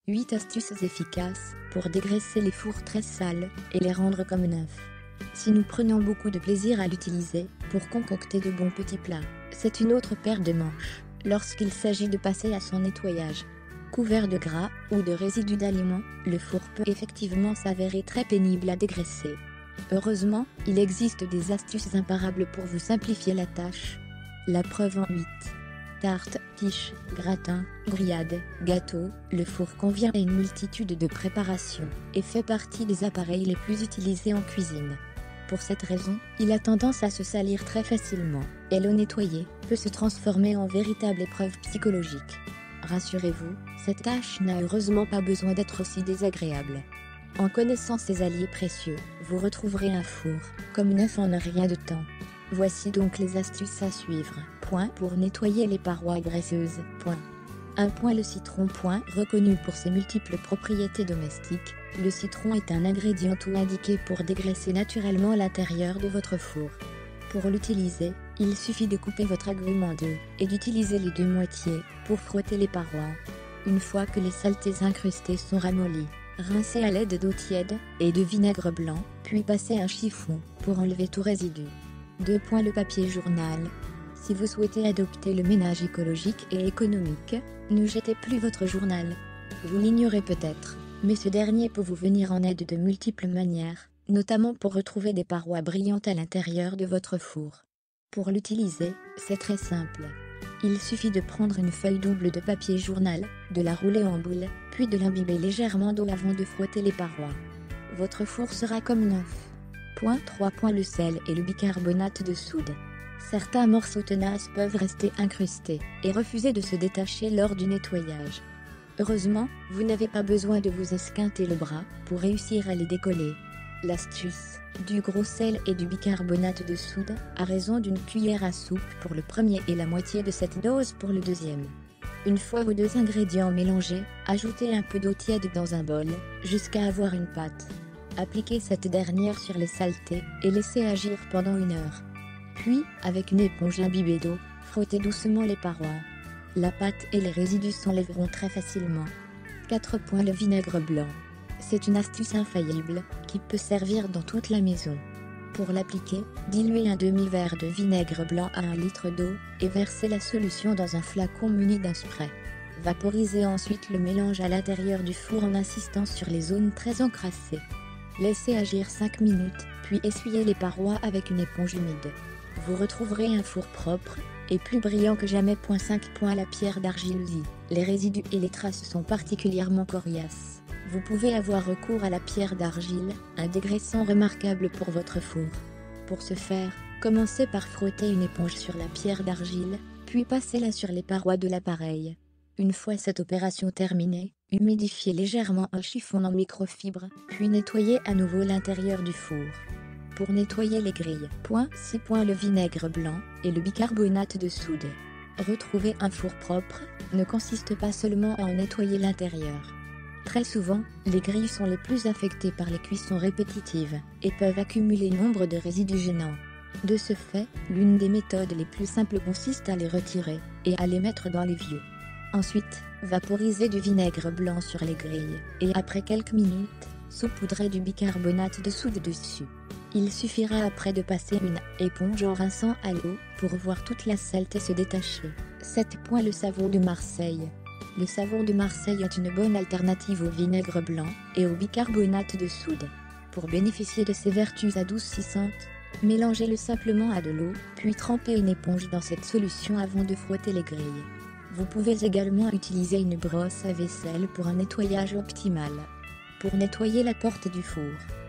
8 astuces efficaces pour dégraisser les fours très sales et les rendre comme neufs. Si nous prenons beaucoup de plaisir à l'utiliser pour concocter de bons petits plats, c'est une autre paire de manches lorsqu'il s'agit de passer à son nettoyage. Couvert de gras ou de résidus d'aliments, le four peut effectivement s'avérer très pénible à dégraisser. Heureusement, il existe des astuces imparables pour vous simplifier la tâche. La preuve en 8. Tartes, quiches, gratins, grillades, gâteaux, le four convient à une multitude de préparations et fait partie des appareils les plus utilisés en cuisine. Pour cette raison, il a tendance à se salir très facilement, et le nettoyer peut se transformer en véritable épreuve psychologique. Rassurez-vous, cette tâche n'a heureusement pas besoin d'être aussi désagréable. En connaissant ces alliés précieux, vous retrouverez un four comme neuf en un rien de temps. Voici donc les astuces à suivre. Pour nettoyer les parois graisseuses. 1. Le citron. Reconnu pour ses multiples propriétés domestiques, le citron est un ingrédient tout indiqué pour dégraisser naturellement l'intérieur de votre four. Pour l'utiliser, il suffit de couper votre agrume en deux et d'utiliser les deux moitiés pour frotter les parois. Une fois que les saletés incrustées sont ramollies, rincez à l'aide d'eau tiède et de vinaigre blanc, puis passez un chiffon pour enlever tout résidu. 2. Le papier journal. Si vous souhaitez adopter le ménage écologique et économique, ne jetez plus votre journal. Vous l'ignorez peut-être, mais ce dernier peut vous venir en aide de multiples manières, notamment pour retrouver des parois brillantes à l'intérieur de votre four. Pour l'utiliser, c'est très simple. Il suffit de prendre une feuille double de papier journal, de la rouler en boule, puis de l'imbiber légèrement d'eau avant de frotter les parois. Votre four sera comme neuf. 3. Le sel et le bicarbonate de soude. Certains morceaux tenaces peuvent rester incrustés et refuser de se détacher lors du nettoyage. Heureusement, vous n'avez pas besoin de vous esquinter le bras pour réussir à les décoller. L'astuce, du gros sel et du bicarbonate de soude, à raison d'une cuillère à soupe pour le premier et la moitié de cette dose pour le deuxième. Une fois vos deux ingrédients mélangés, ajoutez un peu d'eau tiède dans un bol, jusqu'à avoir une pâte. Appliquez cette dernière sur les saletés et laissez agir pendant 1 heure. Puis, avec une éponge imbibée d'eau, frottez doucement les parois. La pâte et les résidus s'enlèveront très facilement. 4. Le vinaigre blanc. C'est une astuce infaillible, qui peut servir dans toute la maison. Pour l'appliquer, diluez un demi-verre de vinaigre blanc à 1 litre d'eau, et versez la solution dans un flacon muni d'un spray. Vaporisez ensuite le mélange à l'intérieur du four en insistant sur les zones très encrassées. Laissez agir 5 minutes, puis essuyez les parois avec une éponge humide. Vous retrouverez un four propre et plus brillant que jamais. 5. La pierre d'argile. Les résidus et les traces sont particulièrement coriaces. Vous pouvez avoir recours à la pierre d'argile, un dégraissant remarquable pour votre four. Pour ce faire, commencez par frotter une éponge sur la pierre d'argile, puis passez-la sur les parois de l'appareil. Une fois cette opération terminée, humidifiez légèrement un chiffon en microfibre, puis nettoyez à nouveau l'intérieur du four. Pour nettoyer les grilles. 6. Le vinaigre blanc et le bicarbonate de soude. Retrouver un four propre ne consiste pas seulement à en nettoyer l'intérieur. Très souvent, les grilles sont les plus affectées par les cuissons répétitives et peuvent accumuler nombre de résidus gênants. De ce fait, l'une des méthodes les plus simples consiste à les retirer et à les mettre dans l'évier. Ensuite, vaporisez du vinaigre blanc sur les grilles et après quelques minutes, saupoudrez du bicarbonate de soude dessus. Il suffira après de passer une éponge en rinçant à l'eau pour voir toute la saleté se détacher. 7. Le savon de Marseille. Le savon de Marseille est une bonne alternative au vinaigre blanc et au bicarbonate de soude. Pour bénéficier de ses vertus adoucissantes, mélangez-le simplement à de l'eau, puis trempez une éponge dans cette solution avant de frotter les grilles. Vous pouvez également utiliser une brosse à vaisselle pour un nettoyage optimal. Pour nettoyer la porte du four.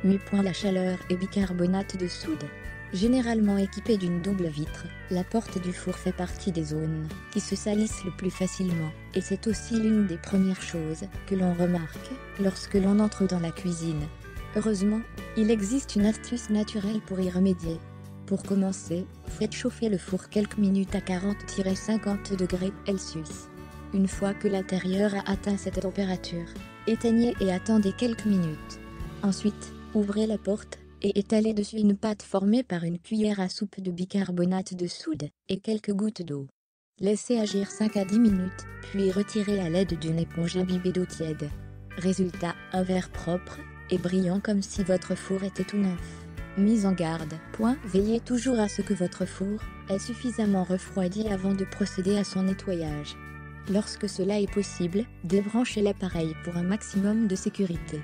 8. La chaleur et bicarbonate de soude. Généralement équipée d'une double vitre, la porte du four fait partie des zones qui se salissent le plus facilement, et c'est aussi l'une des premières choses que l'on remarque lorsque l'on entre dans la cuisine. Heureusement, il existe une astuce naturelle pour y remédier. Pour commencer, faites chauffer le four quelques minutes à 40-50 degrés Celsius. Une fois que l'intérieur a atteint cette température, éteignez et attendez quelques minutes. Ensuite, ouvrez la porte et étalez dessus une pâte formée par une cuillère à soupe de bicarbonate de soude et quelques gouttes d'eau. Laissez agir 5 à 10 minutes, puis retirez à l'aide d'une éponge imbibée d'eau tiède. Résultat, un verre propre et brillant comme si votre four était tout neuf. Mise en garde. Veillez toujours à ce que votre four ait suffisamment refroidi avant de procéder à son nettoyage. Lorsque cela est possible, débranchez l'appareil pour un maximum de sécurité.